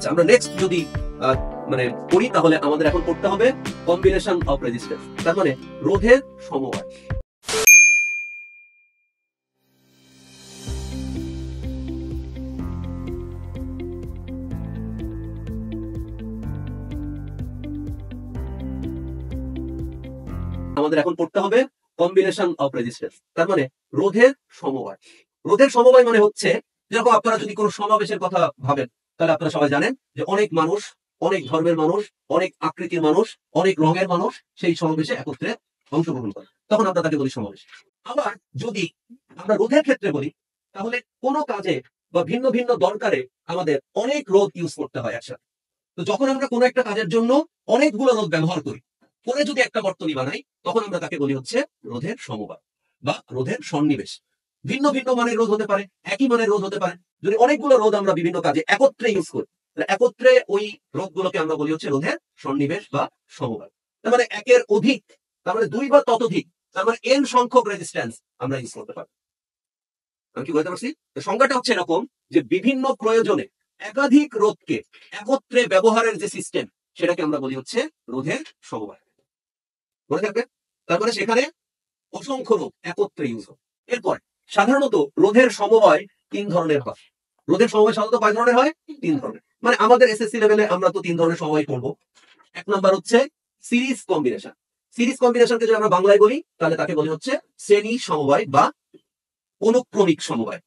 আচ্ছা, আমরা নেক্সট যদি মানে করি তাহলে আমাদের এখন করতে হবে কম্বিনেশন অফ রেজিস্ট্যান্স, তার মানে রোধের সমবায়। আমাদের এখন করতে হবে কম্বিনেশন অফ রেজিস্ট্যান্স, তার মানে রোধের সমবায়। রোধের সমবায় মানে হচ্ছে, যেরকম আপনারা যদি কোনো সমাবেশের কথা ভাবেন তাহলে আপনারা সবাই জানেন যে অনেক মানুষ, অনেক ধর্মের মানুষ, অনেক আকৃতির মানুষ, অনেক রঙের মানুষ সেই সমাবেশে একত্রে অংশগ্রহণ করে, তখন আমরা তাকে বলি সমাবেশ। আবার যদি আমরা রোধের ক্ষেত্রে বলি, তাহলে কোনো কাজে বা ভিন্ন ভিন্ন দরকারে আমাদের অনেক রোধ ইউজ করতে হয় একসাথে। তো যখন আমরা কোনো একটা কাজের জন্য অনেকগুলো রোধ ব্যবহার করি, করে যদি একটা বর্তনী বানাই, তখন আমরা তাকে বলি হচ্ছে রোধের সমবায় বা রোধের সন্নিবেশ। ভিন্ন ভিন্ন মানের রোধ হতে পারে, একই মানের রোধ হতে পারে। যদি অনেকগুলো রোধ আমরা বিভিন্ন কাজে একত্রে ইউজ করি, তাহলে একত্রে ওই রোধগুলোকে আমরা বলি হচ্ছে রোধের সন্নিবেশ বা সমবায়। তার মানে একের অধিক, তার মানে দুই বা ততোধিক, তার মানে এন সংখ্যক রেজিস্ট্যান্স আমরা ইউজ করতে পারি। আমি কি বলতে পারছি? সংজ্ঞাটা হচ্ছে এরকম যে বিভিন্ন প্রয়োজনে একাধিক রোধকে একত্রে ব্যবহারের যে সিস্টেম, সেটাকে আমরা বলি হচ্ছে রোধের সমবায়। মনে থাকবে? তার মানে সেখানে অসংখ্য রোধ একত্রে ইউজ হবে। এরপর সাধারণত রোধের সমবায় তিন ধরনের হয়। রোধের সমবায় সাধারণত কয় ধরনের হয়? তিন ধরনের। মানে আমাদের এসএসসি লেভেলে আমরা তো তিন ধরনের সমবায় পড়বো। এক নাম্বার হচ্ছে সিরিজ কম্বিনেশন। সিরিজ কম্বিনেশনকে যদি আমরা বাংলায় বলি তাহলে তাকে বলি হচ্ছে শ্রেণী সমবায় বা অনুক্রমিক সমবায়।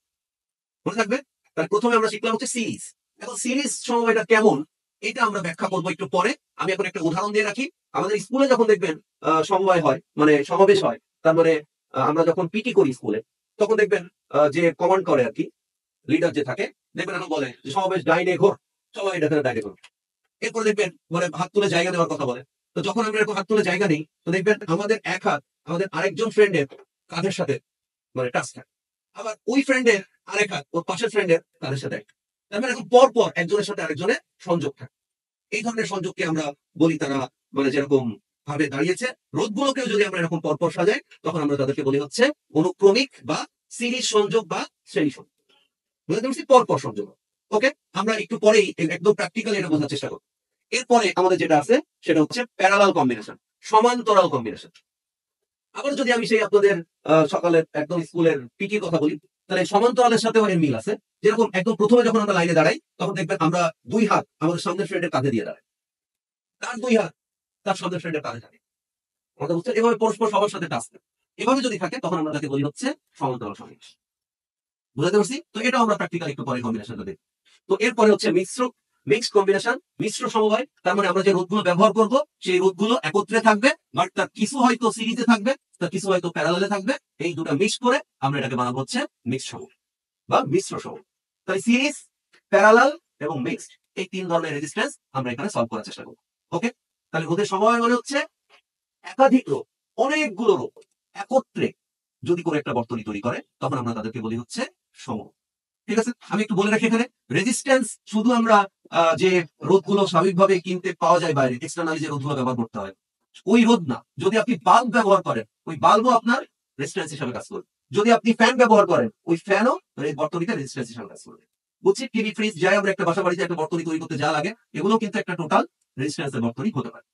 মনে থাকবে? তাহলে প্রথমে আমরা শিখলাম হচ্ছে সিরিজ। এখন সিরিজ সমবায়টা কেমন এটা আমরা ব্যাখ্যা করবো একটু পরে। আমি এখন একটা উদাহরণ দিয়ে রাখি। আমাদের স্কুলে যখন দেখবেন সমবায় হয়, মানে সমাবেশ হয়, তার মানে আমরা যখন পিটি করি স্কুলে, তখন দেখবেন যে কমান্ড করে আর কি, লিডার যে থাকে, দেখবেন এখন বলে যে সমাবেশ ডাইনে ঘোর, সবাই এটা ডাইনে ঘোর। এরপর দেখবেন বলে হাত তুলে জায়গা দেওয়ার কথা বলে। তো যখন আমরা এরকম হাত তুলে জায়গা নেই, তো দেখবেন আমাদের এক হাত আমাদের আরেকজন ফ্রেন্ডের কাঁধের সাথে মানে টাচ থাকে, আবার ওই ফ্রেন্ডের আরেক হাত ওর পাশের ফ্রেন্ডের কাঁধের সাথে একটা। তার মানে এখন পর পর একজনের সাথে আরেকজনের সংযোগ থাকে। এই ধরনের সংযোগকে আমরা বলি তারা মানে যেরকম ভাবে দাঁড়িয়েছে, রোধগুলোকেও যদি আমরা এরকম পরপর সাজাই, তখন আমরা তাদেরকে বলি হচ্ছে অনুক্রমিক বা সিরিজ সংযোগ বা শ্রেণী সংযোগ। বুঝতে পারছি? পরপর সংযোগ। ওকে, আমরা একটু পরেই একদম প্র্যাকটিক্যালি এটা বোঝার চেষ্টা করব। এরপরে আমাদের যেটা আছে সেটা হচ্ছে প্যারালাল কম্বিনেশন, সমান্তরাল কম্বিনেশন। আবার যদি আমি সেই আপনাদের সকালের একদম স্কুলের পিটির কথা বলি, তাহলে সমান্তরালের সাথেও এর মিল আছে। যেরকম একদম প্রথমে যখন আমরা লাইনে দাঁড়াই, তখন দেখবেন আমরা দুই হাত আমাদের সামনের ফ্রেন্ডের কাঁধে দিয়ে দাঁড়াই, তার দুই হাত তার সামনের ফ্রেন্ডের কাঁধে থাকে। কথা বুঝছেন? এভাবে পরস্পর সবার সাথে টাচ থাকে। এভাবে যদি থাকে তখন আমরা তাকে বলি হচ্ছে সমান্তরাল সন্নিবেশ। বুঝতে পারছি? তো এটা আমরা প্র্যাকটিক্যাল একটু পরে কম্বিনেশনটা দেখব। তো এরপরে হচ্ছে মিক্সড কম্বিনেশন, মিশ্র সমবায়। তার মানে আমরা যে রোধগুলো ব্যবহার করব সেই রোধগুলো একত্রে থাকবে, বাট তার কিছু হয়তো সিরিজে থাকবে, তার কিছু হয়তো প্যারালালে থাকবে। এই দুটো মিক্স করে আমরা এটাকে বানাবো হচ্ছে মিক্সড সমবায় বা মিশ্র সমবায়। তাই সিরিজ, প্যারালাল এবং মিক্সড, এই তিন ধরনের রেজিস্ট্যান্স আমরা এখানে সলভ করার চেষ্টা করব। ওকে, তাহলে রোধের সমবায় মানে হচ্ছে একাধিক রোধ, অনেকগুলো রোধ একত্রে যদি কোনো একটা বর্তনী তৈরি করে, তখন আমরা তাদেরকে বলি হচ্ছে সমবায়। ঠিক আছে, আমি একটু বলে রাখি এখানে, রেজিস্ট্যান্স শুধু আমরা যে রোধগুলো স্বাভাবিকভাবে কিনতে পাওয়া যায় বাইরে, এক্সটার্নালি যে রোধগুলো ব্যবহার করতে হয়, ওই রোধ না। যদি আপনি বাল্ব ব্যবহার করেন, ওই বাল্বও আপনার রেজিস্ট্যান্স হিসাবে কাজ করবে। যদি আপনি ফ্যান ব্যবহার করেন, ওই ফ্যানও বর্তনীতে রেজিস্ট্যান্স হিসাবে কাজ করবে। বুঝছি? টিভি, ফ্রিজ যাই আমরা একটা বাসা বাড়িতে একটা বর্তনী তৈরি করতে যা লাগে, এগুলো কিন্তু একটা টোটাল রেজিস্ট্যান্সের বর্তনী হতে পারে।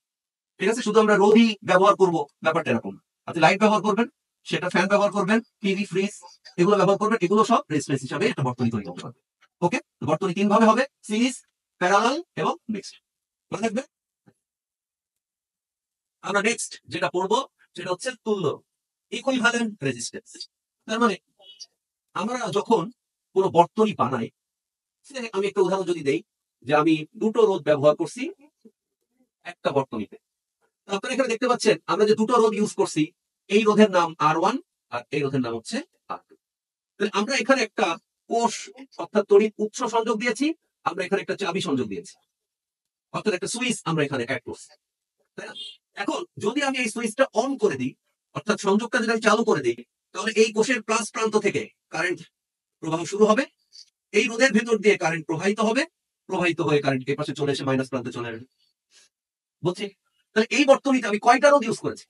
ঠিক আছে, শুধু আমরা রোধই ব্যবহার করবো ব্যাপারটা এরকম। আপনি লাইট ব্যবহার করবেন, সেটা ফ্যান ব্যবহার করবেন, টিভি, ফ্রিজ এগুলো ব্যবহার করবেন, এগুলো সব রেজিস্ট্যান্স হিসাবে একটা বর্তনী তৈরি করতে পারবে। ওকে, বর্তনী তিন ভাবে হবে, সিরিজ, প্যারালাল এবং মিক্সড। মনে থাকবে? আমরা নেক্সট যেটা পড়বো সেটা হচ্ছে তুল্য, ইকুইভ্যালেন্ট রেজিস্ট্যান্স। তার মানে আমরা যখন কোনো বর্তনী বানাই, আমি একটা উদাহরণ যদি দেই, যে আমি দুটো রোধ ব্যবহার করছি একটা বর্তনীতে। আপনারা এখানে দেখতে পাচ্ছেন আমরা যে দুটো রোধ ইউজ করছি, এই রোধের নাম R1 আর এই রোধের নাম হচ্ছে R2। তাহলে আমরা এখানে একটা কোষ অর্থাৎ তড়িৎ উৎস সংযোগ দিয়েছি, আমরা এখানে একটা চাবি সংযোগ দিয়েছি, অর্থাৎ একটা সুইচ আমরা এখানে অ্যাড করছি, তাই না? এখন যদি আমি এই সুইচটা অন করে দিই, অর্থাৎ সংযোগটা যদি আমি চালু করে দিই, তাহলে এই কোষের প্লাস প্রান্ত থেকে কারেন্ট প্রবাহ শুরু হবে, এই রোধের ভেতর দিয়ে কারেন্ট প্রবাহিত হবে, প্রবাহিত হয়ে কারেন্ট এই পাশে চলে এসে মাইনাস প্রান্তে চলে আসবে। বুঝছি? তাহলে এই বর্তনীতে আমি কয়টা রোধ ইউজ করেছি?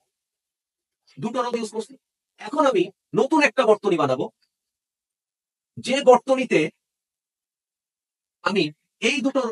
দুটো রোধ ইউজ করছি। এখন আমি নতুন একটা বর্তনী বানাবো, যে বর্তনীতে আমি এই দুটো